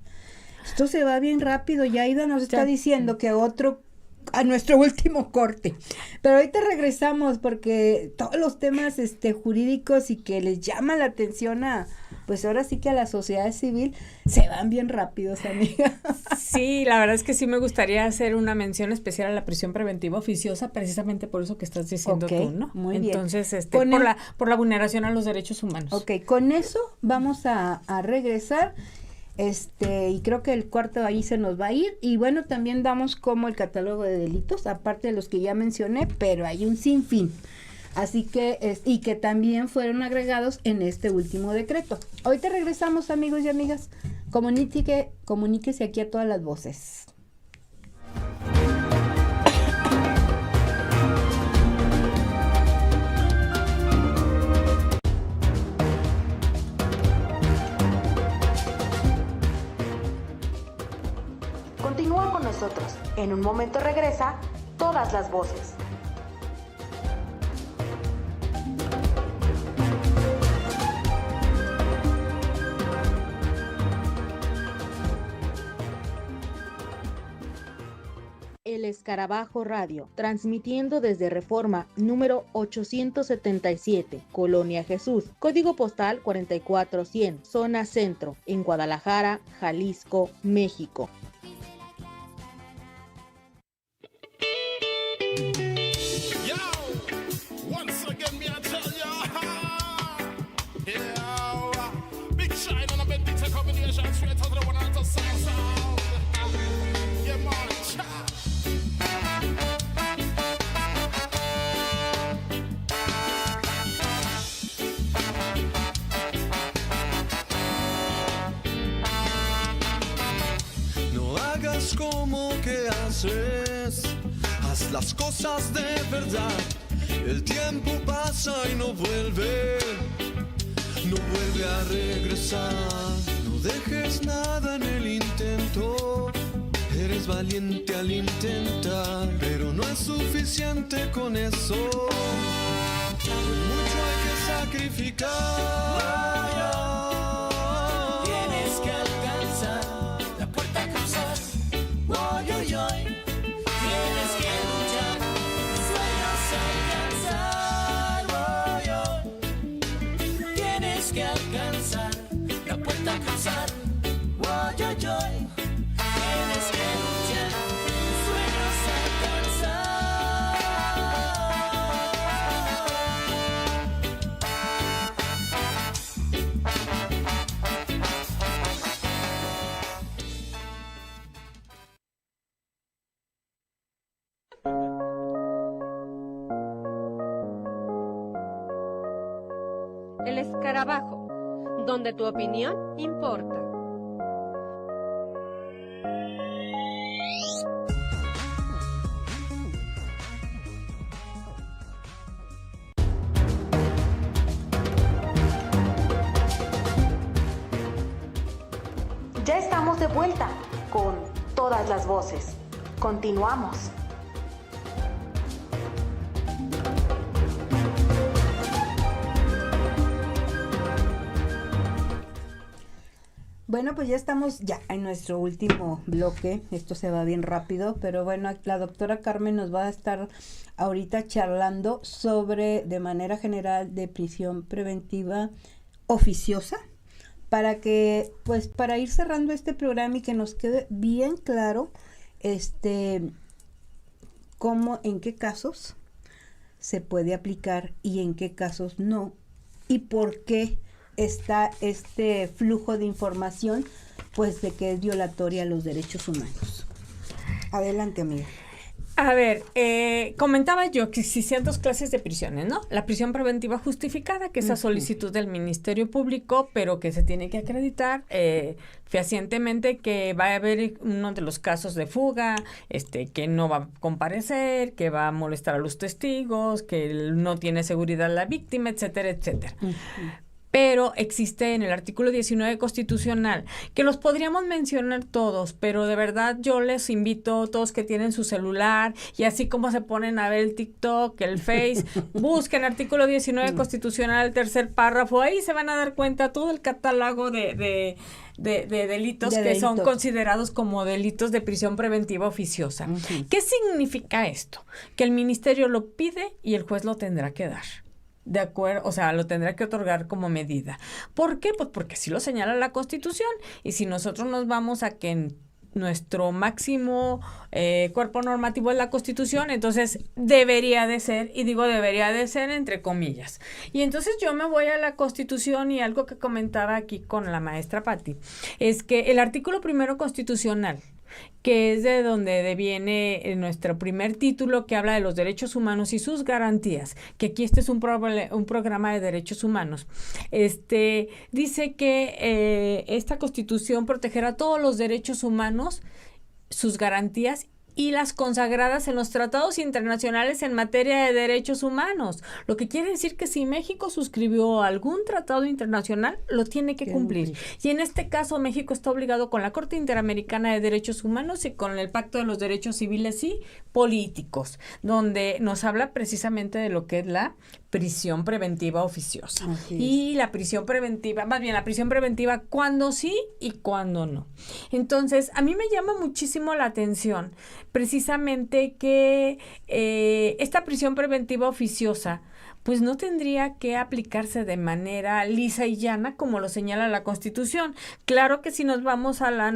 Esto se va bien rápido, ya Aida nos está diciendo que a nuestro último corte. Pero ahorita regresamos porque todos los temas jurídicos y que les llama la atención pues ahora sí que a la sociedad civil se van bien rápidos, amiga. Sí, la verdad es que sí me gustaría hacer una mención especial a la prisión preventiva oficiosa, precisamente por eso que estás diciendo tú, ¿no? Muy bien. Entonces, por la vulneración a los derechos humanos. Ok, con eso vamos a regresar. Y creo que el cuarto ahí se nos va a ir, y bueno, también damos como el catálogo de delitos, aparte de los que ya mencioné, pero hay un sinfín, así que, y que también fueron agregados en este último decreto. Ahorita regresamos, amigos y amigas, comuníquese aquí a todas las voces. Continúa con nosotros. En un momento regresa Todas las Voces. El Escarabajo Radio, transmitiendo desde Reforma número 877, Colonia Jesús, código postal 44100, zona centro, en Guadalajara, Jalisco, México. Como que haces, haz las cosas de verdad. El tiempo pasa y no vuelve a regresar. No dejes nada en el intento. Eres valiente al intentar, pero no es suficiente con eso. Mucho hay que sacrificar. Tienes que alcanzar la puerta a cruzar. Tienes que luchar, sueños alcanzar. Escarabajo, donde tu opinión importa. Ya estamos de vuelta con todas las voces. Continuamos. Bueno, pues ya estamos ya en nuestro último bloque. Esto se va bien rápido, pero bueno, la doctora Carmen nos va a estar ahorita charlando sobre, de manera general, de prisión preventiva oficiosa, para que, pues, para ir cerrando este programa y que nos quede bien claro, cómo, en qué casos se puede aplicar y en qué casos no, y por qué está este flujo de información, pues, de que es violatoria a los derechos humanos. Adelante, amiga. A ver, comentaba yo que existían dos clases de prisiones, ¿no? La prisión preventiva justificada, que es a solicitud del Ministerio Público, pero que se tiene que acreditar fehacientemente que va a haber uno de los casos de fuga, que no va a comparecer, que va a molestar a los testigos, que no tiene seguridad la víctima, etcétera, etcétera. Pero existe en el artículo 19 constitucional, que los podríamos mencionar todos, pero de verdad yo les invito a todos que tienen su celular y así como se ponen a ver el TikTok, el Face, busquen artículo 19 constitucional, el tercer párrafo, ahí se van a dar cuenta todo el catálogo de delitos que son considerados como delitos de prisión preventiva oficiosa. ¿Qué significa esto? Que el ministerio lo pide y el juez lo tendrá que dar. De acuerdo, o sea, lo tendrá que otorgar como medida. ¿Por qué? Pues porque así lo señala la Constitución. Y si nosotros nos vamos a que en nuestro máximo cuerpo normativo es la Constitución, entonces debería de ser, y digo debería de ser entre comillas. Y entonces yo me voy a la Constitución, y algo que comentaba aquí con la maestra Patti, es que el artículo primero constitucional, que es de donde deviene nuestro primer título, que habla de los derechos humanos y sus garantías, que aquí es un programa de derechos humanos, dice que esta Constitución protegerá todos los derechos humanos, sus garantías y las consagradas en los tratados internacionales en materia de derechos humanos. Lo que quiere decir que si México suscribió algún tratado internacional, lo tiene que cumplir. Y en este caso, México está obligado con la Corte Interamericana de Derechos Humanos y con el Pacto de los Derechos Civiles y Políticos, donde nos habla precisamente de lo que es la prisión preventiva oficiosa. Y la prisión preventiva, más bien la prisión preventiva cuando sí y cuando no. Entonces, a mí me llama muchísimo la atención precisamente que esta prisión preventiva oficiosa pues no tendría que aplicarse de manera lisa y llana como lo señala la Constitución. Claro que si nos vamos a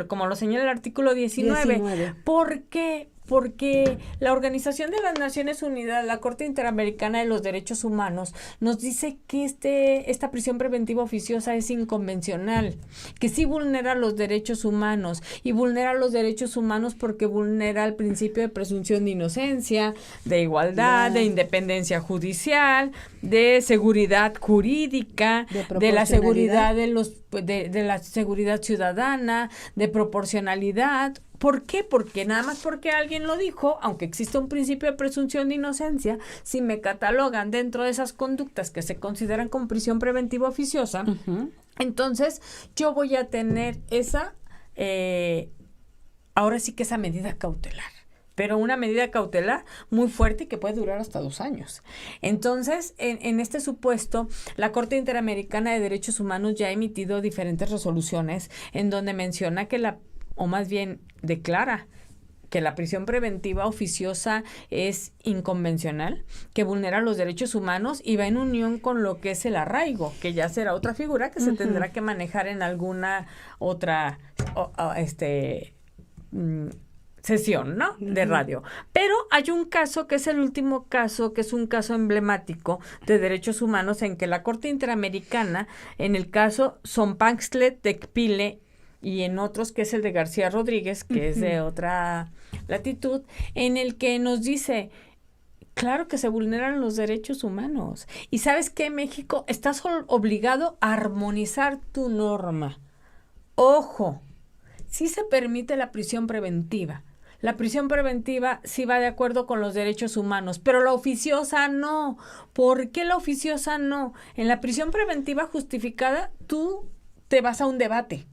como lo señala el artículo 19. ¿Por qué? Porque la Organización de las Naciones Unidas, la Corte Interamericana de los Derechos Humanos, nos dice que esta prisión preventiva oficiosa es inconvencional, que sí vulnera los derechos humanos, y vulnera los derechos humanos porque vulnera el principio de presunción de inocencia, de igualdad, de independencia judicial, de seguridad jurídica, de la seguridad de la seguridad ciudadana, de proporcionalidad. ¿Por qué? Porque nada más porque alguien lo dijo, aunque existe un principio de presunción de inocencia, si me catalogan dentro de esas conductas que se consideran como prisión preventiva oficiosa, entonces yo voy a tener ahora sí que esa medida cautelar. Pero una medida cautelar muy fuerte y que puede durar hasta 2 años. Entonces, en este supuesto, la Corte Interamericana de Derechos Humanos ya ha emitido diferentes resoluciones en donde menciona o más bien declara que la prisión preventiva oficiosa es inconvencional, que vulnera los derechos humanos y va en unión con lo que es el arraigo, que ya será otra figura que se tendrá que manejar en alguna otra sesión, ¿no? De radio. Pero hay un caso que es el último caso, que es un caso emblemático de derechos humanos en que la Corte Interamericana, en el caso Zompanxtle Tecpile, y en otros que es el de García Rodríguez, que es de otra latitud, en el que nos dice Claro que se vulneran los derechos humanos. ¿Y sabes qué, México? Estás obligado a armonizar tu norma. Ojo, sí se permite la prisión preventiva. La prisión preventiva sí va de acuerdo con los derechos humanos, pero la oficiosa no. ¿Por qué la oficiosa no? En la prisión preventiva justificada, tú te vas a un debate.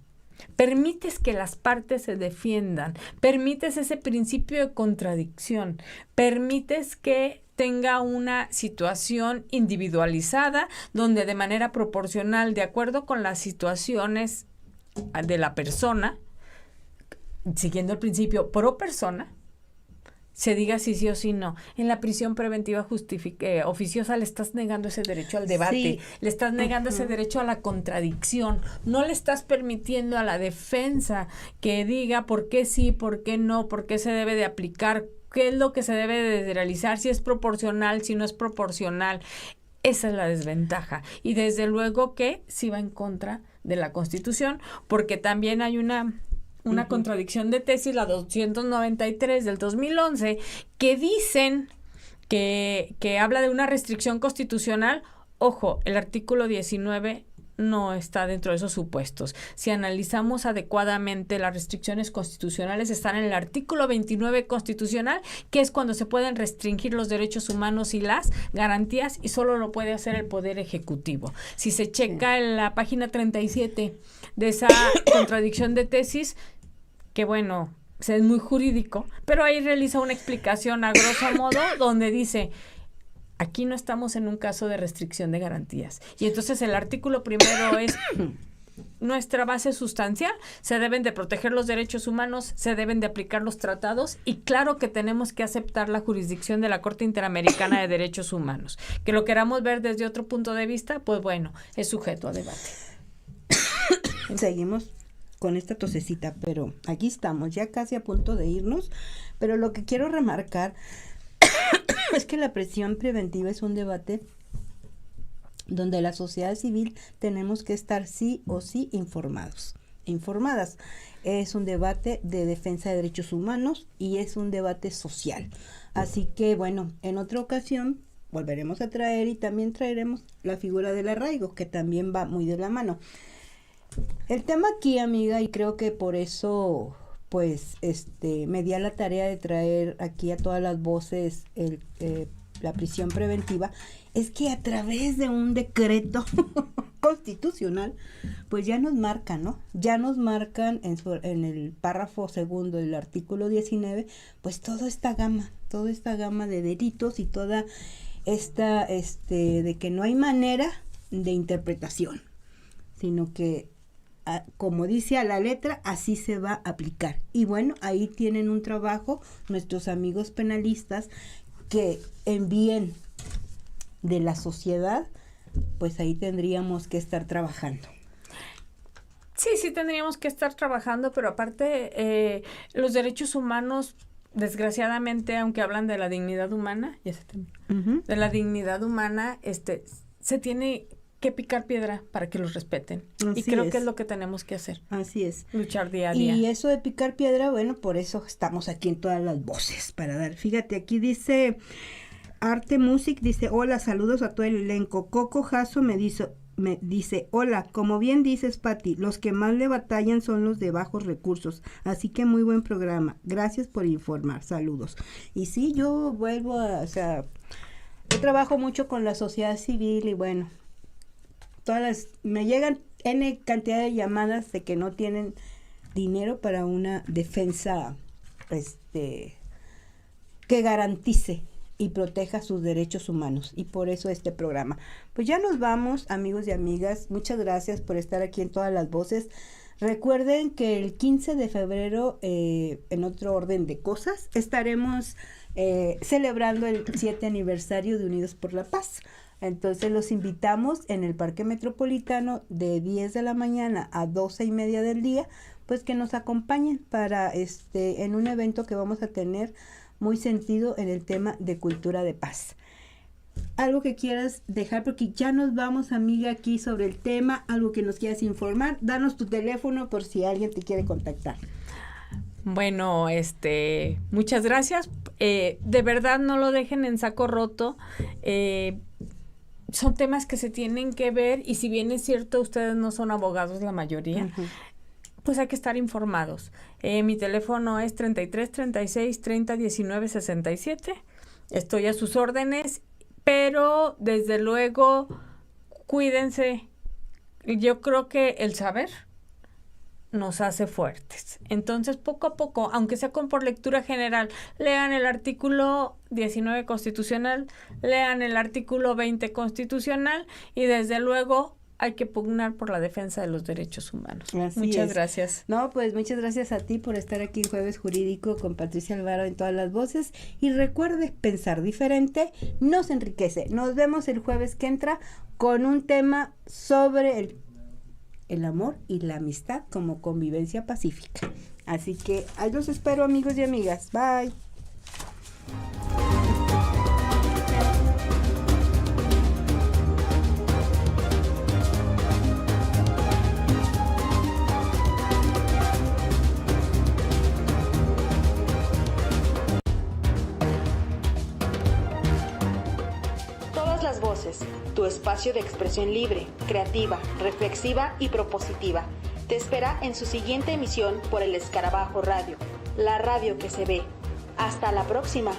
Permites que las partes se defiendan, permites ese principio de contradicción, permites que tenga una situación individualizada donde de manera proporcional, de acuerdo con las situaciones de la persona, siguiendo el principio pro persona, se diga si sí o si no. En la prisión preventiva oficiosa le estás negando ese derecho al debate, Sí. le estás negando ese derecho a la contradicción, no le estás permitiendo a la defensa que diga por qué sí, por qué no, por qué se debe de aplicar, qué es lo que se debe de realizar, si es proporcional, si no es proporcional. Esa es la desventaja. Y desde luego que sí va en contra de la Constitución, porque también hay una contradicción de tesis, la 293 del 2011, que dicen que habla de una restricción constitucional. Ojo, el artículo 19 no está dentro de esos supuestos. Si analizamos adecuadamente, las restricciones constitucionales están en el artículo 29 constitucional, que es cuando se pueden restringir los derechos humanos y las garantías, y solo lo puede hacer el Poder Ejecutivo. Si se checa en la página 37 de esa contradicción de tesis, que bueno, es muy jurídico, pero ahí realiza una explicación a grosso modo donde dice, aquí no estamos en un caso de restricción de garantías. Y entonces el artículo primero es nuestra base sustancial, se deben de proteger los derechos humanos, se deben de aplicar los tratados y claro que tenemos que aceptar la jurisdicción de la Corte Interamericana de Derechos Humanos. Que lo queramos ver desde otro punto de vista, pues bueno, es sujeto a debate. Seguimos con esta tosecita, pero aquí estamos, ya casi a punto de irnos, pero lo que quiero remarcar es que la prisión preventiva es un debate donde la sociedad civil tenemos que estar sí o sí informadas. Es un debate de defensa de derechos humanos y es un debate social. Así que, bueno, en otra ocasión volveremos a traer y también traeremos la figura del arraigo, que también va muy de la mano. El tema aquí, amiga, y creo que por eso, pues, me di a la tarea de traer aquí a todas las voces la prisión preventiva, es que a través de un decreto constitucional, pues ya nos marcan, ¿no? Ya nos marcan en el párrafo segundo del artículo 19, pues toda esta gama de delitos y toda esta, de que no hay manera de interpretación, sino que como dice a la letra, así se va a aplicar. Y bueno, ahí tienen un trabajo nuestros amigos penalistas que en bien de la sociedad, pues ahí tendríamos que estar trabajando. Sí tendríamos que estar trabajando, pero aparte los derechos humanos, desgraciadamente, aunque hablan de la dignidad humana, de la dignidad humana, se tiene que picar piedra para que los respeten. Así y creo es. que es lo que tenemos que hacer. Así es. Luchar día a día. Y eso de picar piedra, bueno, por eso estamos aquí en todas las voces, para dar. Fíjate, aquí dice Arte Music, dice, hola, saludos a todo el elenco. Coco Jasso me dice, hola, como bien dices, Pati, los que más le batallan son los de bajos recursos, así que muy buen programa, gracias por informar, saludos. Y sí, yo yo trabajo mucho con la sociedad civil y bueno, me llegan N cantidad de llamadas de que no tienen dinero para una defensa que garantice y proteja sus derechos humanos, y por eso este programa. Pues ya nos vamos, amigos y amigas, muchas gracias por estar aquí en todas las voces. Recuerden que el 15 de febrero, en otro orden de cosas, estaremos celebrando el 7 aniversario de Unidos por la Paz. Entonces los invitamos en el Parque Metropolitano de 10 de la mañana a 12:30 del día, pues que nos acompañen para en un evento que vamos a tener muy sentido en el tema de cultura de paz. Algo que quieras dejar, porque ya nos vamos, amiga, aquí sobre el tema, algo que nos quieras informar, danos tu teléfono por si alguien te quiere contactar. Bueno, muchas gracias. De verdad no lo dejen en saco roto. Son temas que se tienen que ver y si bien es cierto, ustedes no son abogados la mayoría, pues hay que estar informados. Mi teléfono es 33 36 30 19 67. Estoy a sus órdenes, pero desde luego cuídense. Yo creo que el saber nos hace fuertes. Entonces, poco a poco, aunque sea por lectura general, lean el artículo 19 constitucional, lean el artículo 20 constitucional y desde luego hay que pugnar por la defensa de los derechos humanos. Muchas gracias. No, pues muchas gracias a ti por estar aquí en Jueves Jurídico con Patricia Alvaro en todas las voces. Y recuerde, pensar diferente nos enriquece. Nos vemos el jueves que entra con un tema sobre el amor y la amistad como convivencia pacífica. Así que ahí los espero, amigos y amigas. Bye. Todas las voces, tu espacio de expresión libre, creativa, reflexiva y propositiva. Te espera en su siguiente emisión por El Escarabajo Radio, la radio que se ve. Hasta la próxima.